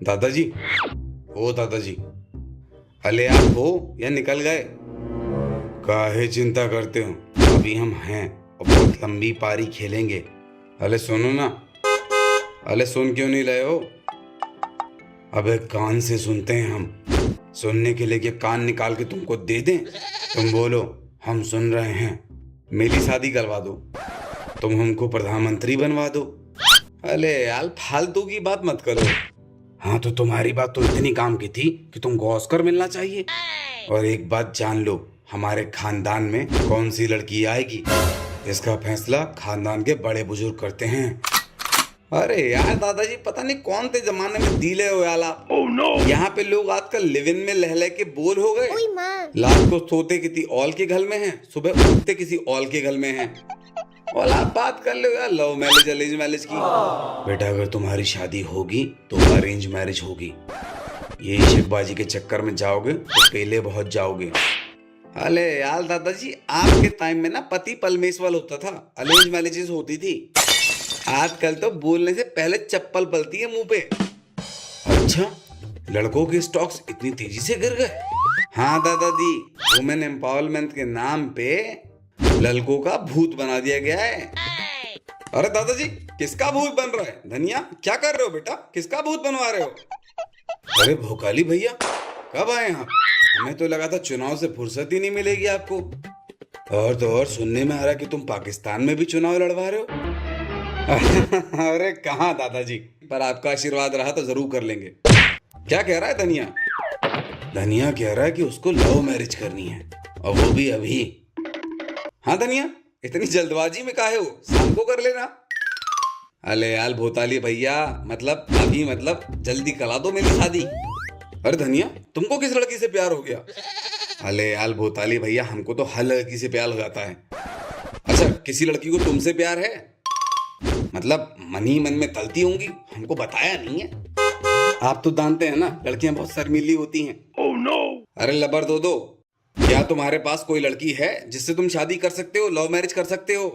दादाजी, ओ दादाजी, अले आप हो या निकल गए? काहे चिंता करते हो, अभी हम हैं और बहुत लंबी पारी खेलेंगे। अले सुनो ना। अले सुन क्यों नहीं रहे हो? अबे कान से सुनते हैं हम। सुनने के लिए क्या कान निकाल के तुमको दे दें? तुम बोलो हम सुन रहे हैं। मेरी शादी करवा दो, तुम हमको प्रधानमंत्री बनवा दो। अले यार फालतू की बात मत करो। हाँ तो तुम्हारी बात तो इतनी काम की थी कि तुमको ऑस्कर मिलना चाहिए। और एक बात जान लो, हमारे खानदान में कौन सी लड़की आएगी इसका फैसला खानदान के बड़े बुजुर्ग करते हैं। अरे यार दादाजी, पता नहीं कौन से जमाने में दिले हो यार आप। oh, no. यहाँ पे लोग आजकल लिव इन में लह के बोर हो गए। रात को सोते किसी और के घर में हैं, सुबह उठते किसी और के घर में हैं। और आप बात कर लो यार लव मैरिज अरेंज मैरिज की। बेटा अगर तुम्हारी शादी होगी तो अरेंज मैरिज होगी। ये शिकबाजी के चक्कर में जाओगे तो पेले बहुत जाओगे। अरे यार दादाजी, आपके टाइम में ना पति परमेश्वर होता था, अरेंज मैरिजेस होती थी। आजकल तो बोलने से पहले चप्पल पलती है मुंह पे। अच्छा, लड़कों के स्टॉक्स इतनी तेजी से गिर गए? हाँ दादाजी, वुमेन एम्पावरमेंट के नाम पे लड़कों का भूत बना दिया गया है। अरे दादाजी, किसका भूत बन रहा है? धनिया क्या कर रहे हो बेटा, किसका भूत बनवा रहे हो? अरे भोकाली भैया, कब आए आप? हमें तो लगा था चुनाव से फुर्सत ही नहीं मिलेगी आपको। और तो और सुनने में आ रहा कि तुम पाकिस्तान में भी चुनाव लड़वा रहे हो। अरे कहाँ दादाजी, पर आपका आशीर्वाद रहा तो जरूर कर लेंगे। क्या कह रहा है धनिया? धनिया कह रहा है कि उसको लव मैरिज करनी है, और वो भी अभी। हाँ धनिया, इतनी जल्दबाजी में काहे हो, शाम को कर लेना। अले यार भोताली भैया, मतलब अभी, मतलब जल्दी करा दो मेरी शादी। अरे धनिया, तुमको किस लड़की से प्यार हो गया? अले यार भोताली भैया, हमको तो हर लड़की से प्यार हो जाता है। अच्छा, किसी लड़की को तुमसे प्यार है? मतलब मन ही मन में तलती होंगी, हमको बताया नहीं है। आप तो जानते हैं ना, लड़कियां बहुत शर्मीली होती हैं। oh, no. अरे लबर दो, क्या तुम्हारे पास कोई लड़की है जिससे तुम शादी कर सकते हो, लव मैरिज कर सकते हो?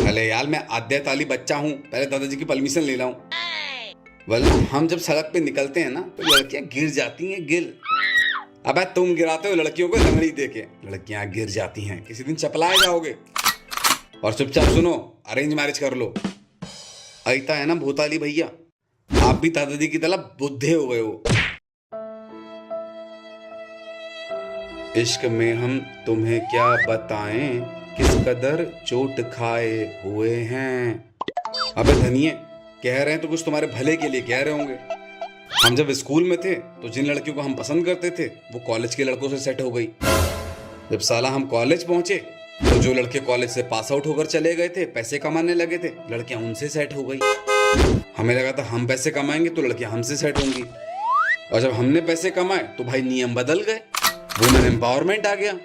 अरे यार, मैं आद्य ताली बच्चा हूँ, पहले दादाजी की परमिशन ले लाऊं। वरना हम जब सड़क पे निकलते हैं ना तो लड़कियां गिर जाती हैं, गिर। अबे तुम गिराते हो लड़कियों को लंगड़ी देके, लड़कियां गिर जाती हैं, किसी दिन चपलाए जाओगे। और चुपचाप सुनो, अरेंज मैरिज कर लो। ऐसा है ना भोताली भैया, आप भी दादाजी की तरह बुद्धे हो गए हो। इश्क में हम तुम्हें क्या बताएं, किस कदर चोट खाए हुए हैं। अबे धनिये, कह रहे हैं तो कुछ तुम्हारे भले के लिए कह रहे होंगे। हम जब स्कूल में थे तो जिन लड़कियों को हम पसंद करते थे वो कॉलेज के लड़कों से सेट हो गई। जब साला हम कॉलेज पहुंचे तो जो लड़के कॉलेज से पास आउट होकर चले गए थे, पैसे कमाने लगे थे, लड़कियां उनसे सेट हो गई। हमें लगा था हम पैसे कमाएंगे तो लड़कियां हमसे सेट होंगी, और जब हमने पैसे कमाए तो भाई नियम बदल गए, वुमेन एम्पावरमेंट आ गया।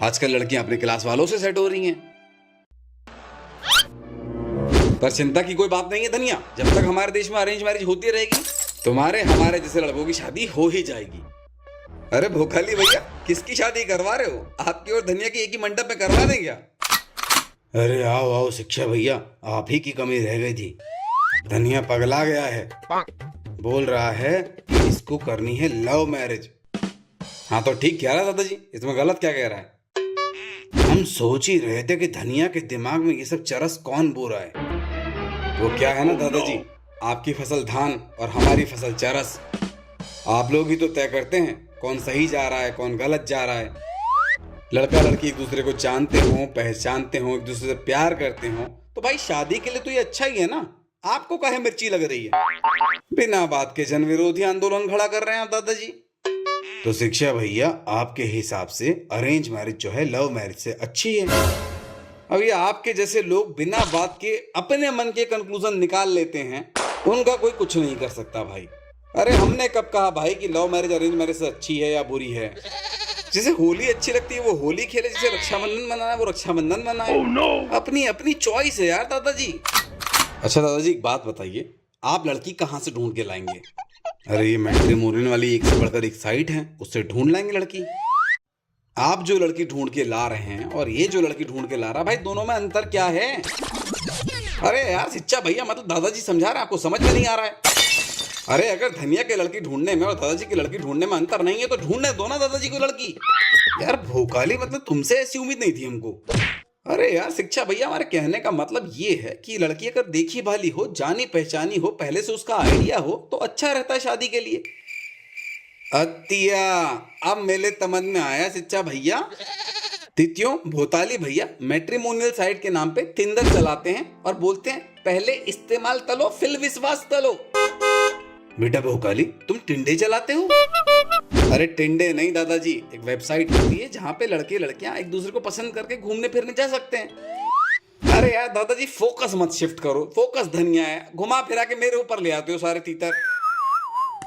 आजकल लड़कियां अपने क्लास वालों से सेट हो रही हैं। पर चिंता की कोई बात नहीं है धनिया, जब तक हमारे देश में अरेंज मैरिज होती रहेगी, तुम्हारे हमारे जैसे लड़कों की शादी हो ही जाएगी। अरे भोखाली भैया, किसकी शादी करवा रहे हो? आपकी और धनिया की एक ही मंडप में करवा दें क्या? अरे आओ आओ शिक्षा भैया, आप ही की कमी रह गई थी। धनिया पगला गया है, बोल रहा है कि इसको करनी है लव मैरिज। हाँ तो ठीक कह रहा है दादाजी, इसमें गलत क्या कह रहा है? हम सोच ही रहे थे कि धनिया के दिमाग में ये सब चरस कौन बो रहा है। वो क्या है ना दादाजी, आपकी फसल धान और हमारी फसल चरस। आप लोग ही तो तय करते हैं कौन सही जा रहा है, कौन गलत जा रहा है। लड़का लड़की एक दूसरे को जानते हो, पहचानते हो, एक दूसरे से प्यार करते हो, तो भाई शादी के लिए तो ये अच्छा ही है ना। आपको काहे मिर्ची लग रही है? बिना बात के जन विरोधी आंदोलन खड़ा कर रहे हैं आप दादाजी। तो शिक्षा भैया, आपके हिसाब से अरेंज मैरिज जो है लव मैरिज से अच्छी है। अब ये आपके जैसे लोग बिना बात के अपने मन के कंक्लूजन निकाल लेते हैं, उनका कोई कुछ नहीं कर सकता भाई। अरे हमने कब कहा भाई कि लव मैरिज अरेंज मैरिज से अच्छी है या बुरी है? जिसे होली अच्छी लगती है वो होली खेले, जिसे रक्षाबंधन मनाना है वो रक्षाबंधन मनाए। oh, no. अपनी अपनी चॉइस है यार दादाजी। अच्छा दादाजी, एक बात बताइए, आप लड़की कहाँ से ढूंढ के लाएंगे? अरे ये मैट्रिमोनियल वाली एक से बढ़कर एक साइट है, उससे ढूंढ लाएंगे लड़की। आप जो लड़की ढूंढ के ला रहे हैं और ये जो लड़की ढूंढ के ला रहा है, भाई दोनों में अंतर क्या है? अरे यार शिक्षा भैया, मतलब दादाजी समझा रहे हैं, आपको समझ में नहीं आ रहा है? अरे अगर धनिया के लड़की ढूंढने में और दादाजी की लड़की ढूंढने में अंतर नहीं है तो ढूंढने दो ना दादाजी को लड़की। यार भोकाली, मतलब तुमसे ऐसी उम्मीद नहीं थी हमको। अरे यार शिक्षा भैया, हमारे कहने का मतलब ये है कि लड़की अगर देखी भाली हो, जानी पहचानी हो, पहले से उसका आइडिया हो तो अच्छा रहता है शादी के लिए। अतिया, अब मेरे तमन में आया शिक्षा भैया। तिथियों भोताली भैया मैट्रिमोनियल साइट के नाम पे तिंदर चलाते हैं और बोलते हैं पहले इस्तेमाल तलो फिर विश्वास तलो। बेटा भोकाली, तुम टिंडे चलाते हो? अरे टिंडे नहीं दादाजी, एक वेबसाइट होती है जहाँ पे लड़के लड़कियां एक दूसरे को पसंद करके घूमने फिरने जा सकते हैं। अरे यार दादाजी फोकस मत शिफ्ट करो, फोकस धनिया है, घुमा फिरा के मेरे ऊपर ले आते हो सारे तीतर।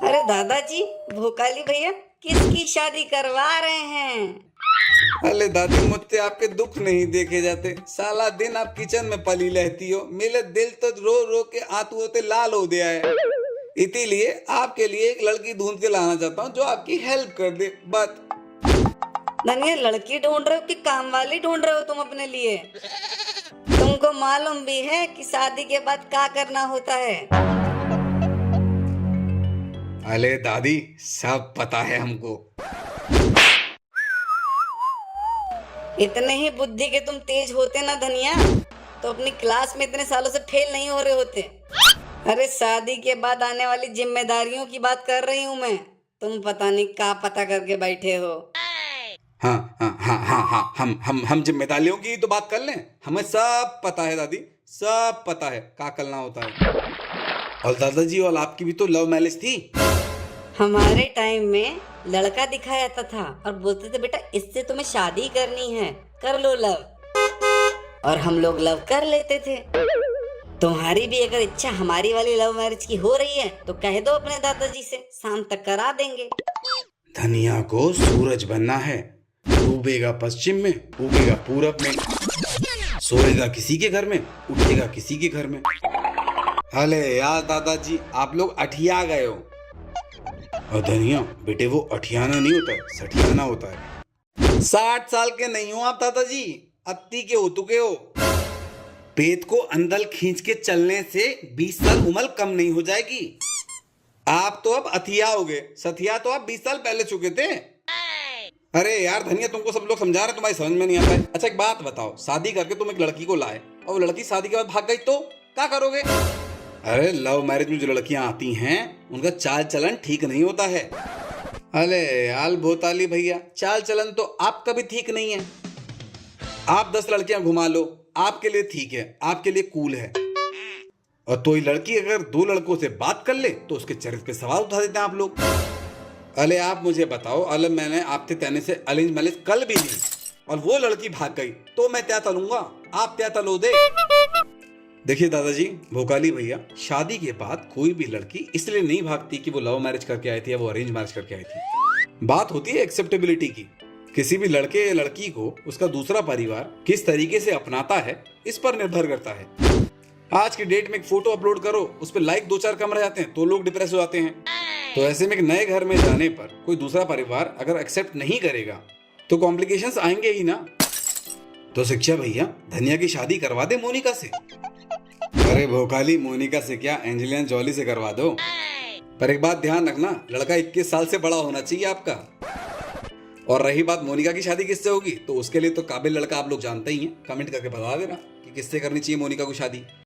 अरे दादाजी, भोकाली भैया किसकी शादी करवा रहे हैं? अरे दादी, मुझसे आपके दुख नहीं देखे जाते। साला दिन आप किचन में पली रहती हो, मेरा दिल तो रो रो के आंसू होते लाल हो गया है। इसीलिए आपके लिए एक लड़की ढूंढ के लाना चाहता हूँ जो आपकी हेल्प कर दे। बस धनिया, लड़की ढूंढ रहे हो कि काम वाली ढूंढ रहे हो तुम अपने लिए? तुमको मालूम भी है कि शादी के बाद क्या करना होता है? अरे दादी, सब पता है हमको। इतने ही बुद्धि के तुम तेज होते ना धनिया, तो अपनी क्लास में इतने सालों से फेल नहीं हो रहे होते। अरे शादी के बाद आने वाली जिम्मेदारियों की बात कर रही हूँ मैं। तुम पता नहीं क्या पता करके बैठे हो। हाँ हाँ हाँ हाँ हाँ, हम जिम्मेदारियों की तो बात कर लें। हमें सब पता है दादी, सब पता है क्या करना होता है। और दादाजी, और आपकी भी तो लव मैरिज थी। हमारे टाइम में लड़का दिखाया जाता था और बोलते थे बेटा इससे तुम्हें शादी करनी है, कर लो लव, और हम लोग लव कर लेते थे। तुम्हारी भी अगर इच्छा हमारी वाली लव मैरिज की हो रही है तो कह दो अपने दादाजी से, शाम तक करा देंगे। धनिया को सूरज बनना है, डूबेगा पश्चिम में, उगेगा पूरब में, सोएगा किसी के घर में, उठेगा किसी के घर में। अरे यार दादाजी, आप लोग अठिया गए हो। और धनिया बेटे, वो अठियाना नहीं होता, सठियाना होता है। 60 साल के नहीं हो आप दादाजी, अत्ती के हो चुके हो। पेट को अंदर खींच के चलने से 20 साल उम्र कम नहीं हो जाएगी। आप तो अब अथिया हो गए, सथिया तो आप 20 साल पहले चुके थे। अरे यार धनिया, तुमको सब लोग समझा रहे, तुम्हारी समझ में नहीं आता है। अच्छा एक बात बताओ, शादी करके तुम एक लड़की को लाए और वो लड़की शादी के बाद भाग गई तो क्या करोगे? अरे लव मैरिज में जो लड़कियां आती हैं उनका चाल चलन ठीक नहीं होता है। अरे यार भोताली भैया, चाल चलन तो आपका भी ठीक नहीं है। आप 10 लड़कियां घुमा लो, आपके लिए ठीक है, आपके लिए कूल है। और तो ये लड़की अगर 2 लड़कों से बात कर ले तो उसके चरित्र पे सवाल उठा देते हैं आप लोग। अरे आप मुझे बताओ, अगर मैंने आपके कहने से अरेंज मैरिज कल भी ली और वो लड़की भाग गई तो मैं क्या तलूंगा? आप क्या तलो दे? देखिए दादाजी, भोकाली भैया, शादी के बाद कोई भी लड़की इसलिए नहीं भागती कि वो लव मैरिज करके आई थी या वो अरेंज मैरिज करके आई थी। बात होती है एक्सेप्टेबिलिटी की। किसी भी लड़के या लड़की को उसका दूसरा परिवार किस तरीके से अपनाता है इस पर निर्भर करता है। आज की डेट में एक फोटो अपलोड करो, उस पर लाइक 2-4 कम रह जाते हैं तो लोग डिप्रेस हो जाते हैं। तो ऐसे में एक नए घर में जाने पर कोई दूसरा परिवार अगर एक्सेप्ट नहीं करेगा तो कॉम्प्लिकेशंस आएंगे ही ना। तो शिक्षा भैया, धनिया की शादी करवा दे मोनिका से। अरे भोकाली, मोनिका से क्या, एंजेलिना जॉली से करवा दो। पर एक बात ध्यान रखना, लड़का 21 साल से बड़ा होना चाहिए आपका। और रही बात मोनिका की शादी किससे होगी, तो उसके लिए तो काबिल लड़का आप लोग जानते ही हैं। कमेंट करके बता देना कि किससे करनी चाहिए मोनिका को शादी।